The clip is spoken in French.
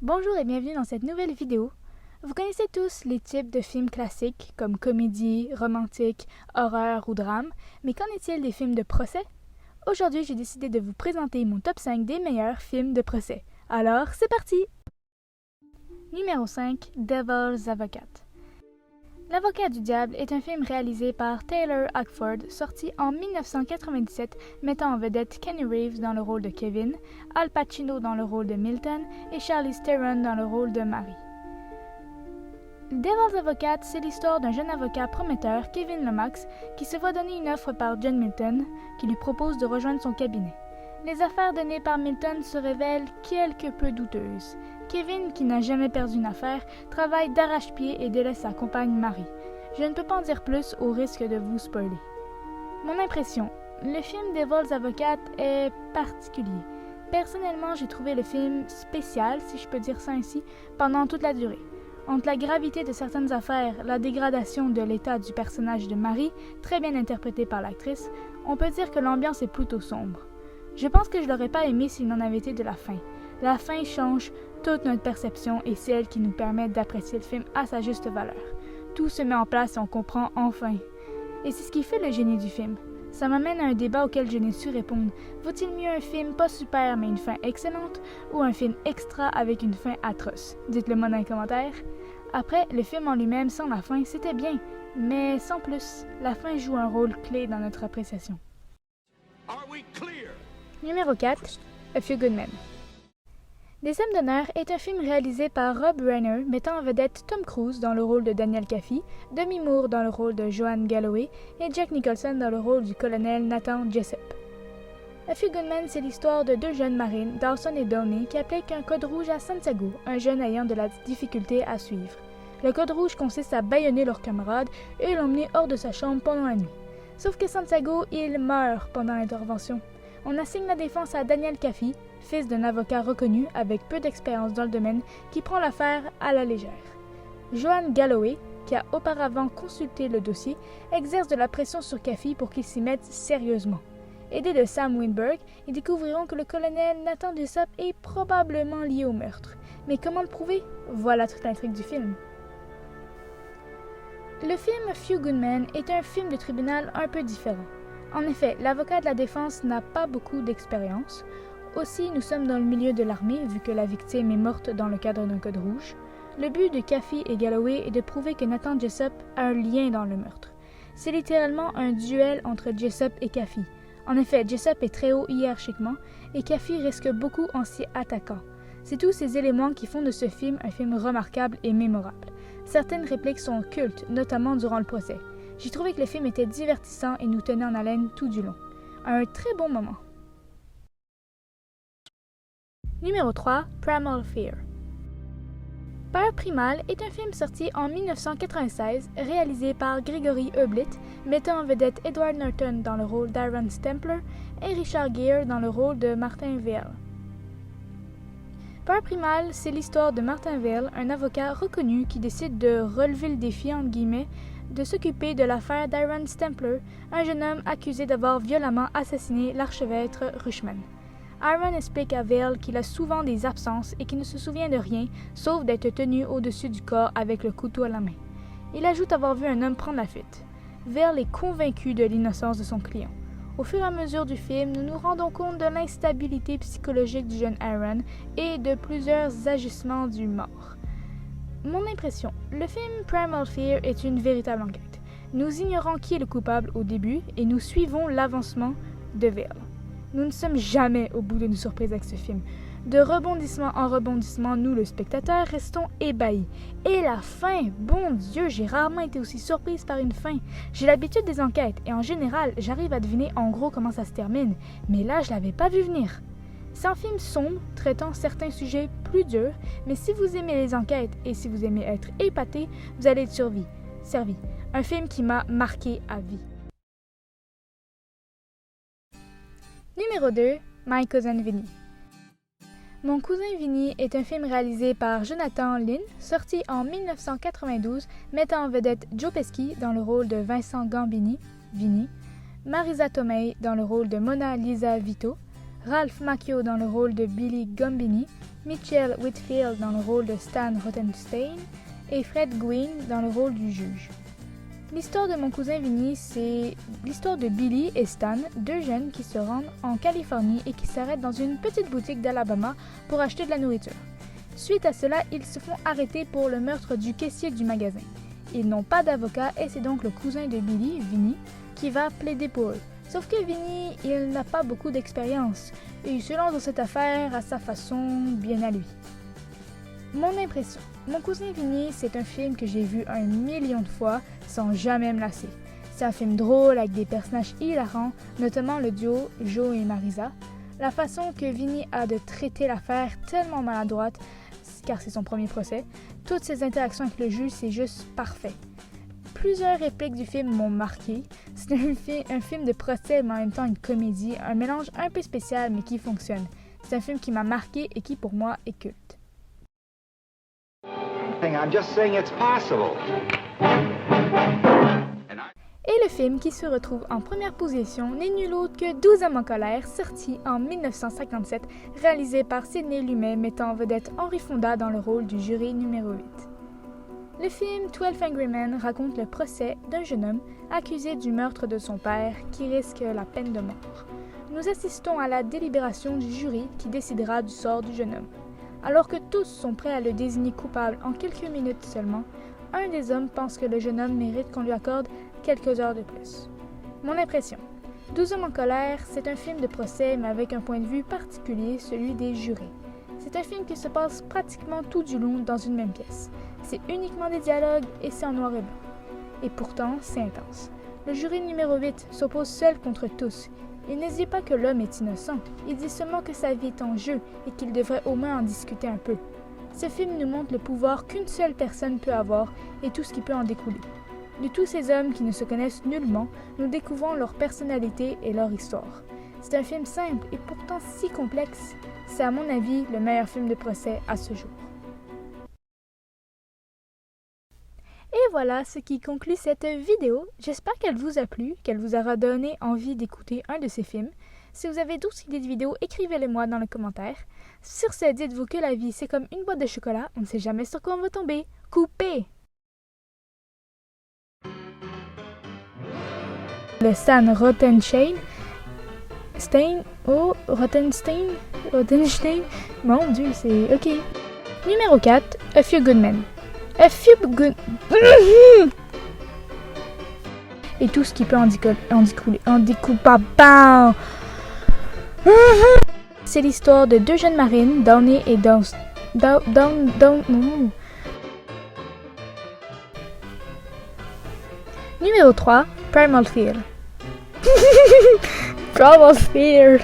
Bonjour et bienvenue dans cette nouvelle vidéo. Vous connaissez tous les types de films classiques comme comédie, romantique, horreur ou drame, mais qu'en est-il des films de procès? Aujourd'hui, j'ai décidé de vous présenter mon top 5 des meilleurs films de procès. Alors, c'est parti! Numéro 5, Devil's Advocate. L'Avocat du diable est un film réalisé par Taylor Hackford, sorti en 1997, mettant en vedette Kenny Reeves dans le rôle de Kevin, Al Pacino dans le rôle de Milton et Charlize Theron dans le rôle de Mary. Devil's Advocate, c'est l'histoire d'un jeune avocat prometteur, Kevin Lomax, qui se voit donner une offre par John Milton, qui lui propose de rejoindre son cabinet. Les affaires données par Milton se révèlent quelque peu douteuses. Kevin, qui n'a jamais perdu une affaire, travaille d'arrache-pied et délaisse sa compagne Mary. Je ne peux pas en dire plus au risque de vous spoiler. Mon impression, le film Devil's Advocate est particulier. Personnellement, j'ai trouvé le film spécial, si je peux dire ça ainsi, pendant toute la durée. Entre la gravité de certaines affaires, la dégradation de l'état du personnage de Mary, très bien interprété par l'actrice, on peut dire que l'ambiance est plutôt sombre. Je pense que je l'aurais pas aimé s'il n'en avait été de la fin. La fin change toute notre perception et c'est elle qui nous permet d'apprécier le film à sa juste valeur. Tout se met en place et on comprend enfin. Et c'est ce qui fait le génie du film. Ça m'amène à un débat auquel je n'ai su répondre. Vaut-il mieux un film pas super mais une fin excellente ou un film extra avec une fin atroce? Dites-le moi dans les commentaires. Après, le film en lui-même sans la fin, c'était bien, mais sans plus. La fin joue un rôle clé dans notre appréciation. Numéro 4, A Few Good Men. Des Hommes d'honneur est un film réalisé par Rob Reiner mettant en vedette Tom Cruise dans le rôle de Daniel Kaffee, Demi Moore dans le rôle de Joanne Galloway et Jack Nicholson dans le rôle du colonel Nathan Jessup. A Few Good Men, c'est l'histoire de deux jeunes marines, Dawson et Downey, qui appliquent un code rouge à Santiago, un jeune ayant de la difficulté à suivre. Le code rouge consiste à bâillonner leur camarade et l'emmener hors de sa chambre pendant la nuit. Sauf que Santiago, il meurt pendant l'intervention. On assigne la défense à Daniel Kaffee, fils d'un avocat reconnu avec peu d'expérience dans le domaine, qui prend l'affaire à la légère. Joanne Galloway, qui a auparavant consulté le dossier, exerce de la pression sur Kaffee pour qu'il s'y mette sérieusement. Aidés de Sam Winberg, ils découvriront que le colonel Nathan Jessup est probablement lié au meurtre. Mais comment le prouver? Voilà toute l'intrigue du film. Le film A Few Good Men est un film de tribunal un peu différent. En effet, l'avocat de la défense n'a pas beaucoup d'expérience. Aussi, nous sommes dans le milieu de l'armée, vu que la victime est morte dans le cadre d'un code rouge. Le but de Kaffee et Galloway est de prouver que Nathan Jessup a un lien dans le meurtre. C'est littéralement un duel entre Jessup et Kaffee. En effet, Jessup est très haut hiérarchiquement, et Kaffee risque beaucoup en s'y attaquant. C'est tous ces éléments qui font de ce film un film remarquable et mémorable. Certaines répliques sont cultes, notamment durant le procès. J'ai trouvé que le film était divertissant et nous tenait en haleine tout du long. Un très bon moment. Numéro 3, Primal Fear. Peur primale est un film sorti en 1996, réalisé par Gregory Hoblit, mettant en vedette Edward Norton dans le rôle d'Aaron Stempler et Richard Gere dans le rôle de Martin Weil. Peur primale, c'est l'histoire de Martin Weil, un avocat reconnu qui décide de relever le défi, entre guillemets, de s'occuper de l'affaire d'Aaron Stempler, un jeune homme accusé d'avoir violemment assassiné l'archevêque Rushman. Aaron explique à Weil qu'il a souvent des absences et qu'il ne se souvient de rien, sauf d'être tenu au-dessus du corps avec le couteau à la main. Il ajoute avoir vu un homme prendre la fuite. Weil est convaincu de l'innocence de son client. Au fur et à mesure du film, nous nous rendons compte de l'instabilité psychologique du jeune Aaron et de plusieurs agissements du mort. Mon impression, le film Primal Fear est une véritable enquête. Nous ignorons qui est le coupable au début et nous suivons l'avancement de Weil. Nous ne sommes jamais au bout de nos surprises avec ce film. De rebondissement en rebondissement, nous, le spectateur, restons ébahis. Et la fin, bon Dieu, j'ai rarement été aussi surprise par une fin. J'ai l'habitude des enquêtes et en général, j'arrive à deviner en gros comment ça se termine. Mais là, je l'avais pas vu venir. C'est un film sombre, traitant certains sujets plus durs, mais si vous aimez les enquêtes et si vous aimez être épaté, vous allez être servi. Un film qui m'a marqué à vie. Numéro 2, My Cousin Vinny. Mon cousin Vinny est un film réalisé par Jonathan Lynn, sorti en 1992, mettant en vedette Joe Pesci dans le rôle de Vincent Gambini, Vinny, Marisa Tomei dans le rôle de Mona Lisa Vito, Ralph Macchio dans le rôle de Billy Gambini, Mitchell Whitfield dans le rôle de Stan Rothenstein et Fred Gwynne dans le rôle du juge. L'histoire de mon cousin Vinny, c'est l'histoire de Billy et Stan, deux jeunes qui se rendent en Californie et qui s'arrêtent dans une petite boutique d'Alabama pour acheter de la nourriture. Suite à cela, ils se font arrêter pour le meurtre du caissier du magasin. Ils n'ont pas d'avocat et c'est donc le cousin de Billy, Vinny, qui va plaider pour eux. Sauf que Vinny, il n'a pas beaucoup d'expérience et il se lance dans cette affaire à sa façon, bien à lui. Mon impression. Mon cousin Vinny, c'est un film que j'ai vu 1 million de fois sans jamais me lasser. C'est un film drôle avec des personnages hilarants, notamment le duo Joe et Marisa. La façon que Vinny a de traiter l'affaire tellement maladroite, car c'est son premier procès, toutes ses interactions avec le juge, c'est juste parfait. Plusieurs répliques du film m'ont marqué. C'est un film de procès, mais en même temps une comédie, un mélange un peu spécial, mais qui fonctionne. C'est un film qui m'a marqué et qui, pour moi, est culte. Et le film qui se retrouve en première position n'est nul autre que 12 hommes en colère, sorti en 1957, réalisé par Sidney Lumet, mettant en vedette Henry Fonda dans le rôle du jury numéro 8. Le film 12 Angry Men raconte le procès d'un jeune homme accusé du meurtre de son père qui risque la peine de mort. Nous assistons à la délibération du jury qui décidera du sort du jeune homme. Alors que tous sont prêts à le désigner coupable en quelques minutes seulement, un des hommes pense que le jeune homme mérite qu'on lui accorde quelques heures de plus. Mon impression. 12 hommes en colère, c'est un film de procès mais avec un point de vue particulier, celui des jurés. C'est un film qui se passe pratiquement tout du long dans une même pièce. C'est uniquement des dialogues et c'est en noir et blanc. Et pourtant, c'est intense. Le jury numéro 8 s'oppose seul contre tous. Il ne dit pas que l'homme est innocent, il dit seulement que sa vie est en jeu et qu'il devrait au moins en discuter un peu. Ce film nous montre le pouvoir qu'une seule personne peut avoir et tout ce qui peut en découler. De tous ces hommes qui ne se connaissent nullement, nous découvrons leur personnalité et leur histoire. C'est un film simple et pourtant si complexe. C'est à mon avis le meilleur film de procès à ce jour. Et voilà ce qui conclut cette vidéo. J'espère qu'elle vous a plu, qu'elle vous aura donné envie d'écouter un de ces films. Si vous avez d'autres idées de vidéos, écrivez-les-moi dans les commentaires. Sur ce, dites-vous que la vie, c'est comme une boîte de chocolat. On ne sait jamais sur quoi on va tomber. Coupez! Le Stan Rothenstein. Rothenstein. Mon Dieu, c'est... Ok. Numéro 4. A Few Good Men. A Few Good... Et tout ce qui peut en découper. C'est l'histoire de deux jeunes marines, Downey et Down. Numéro 3. Primal Fear. Primal Fear.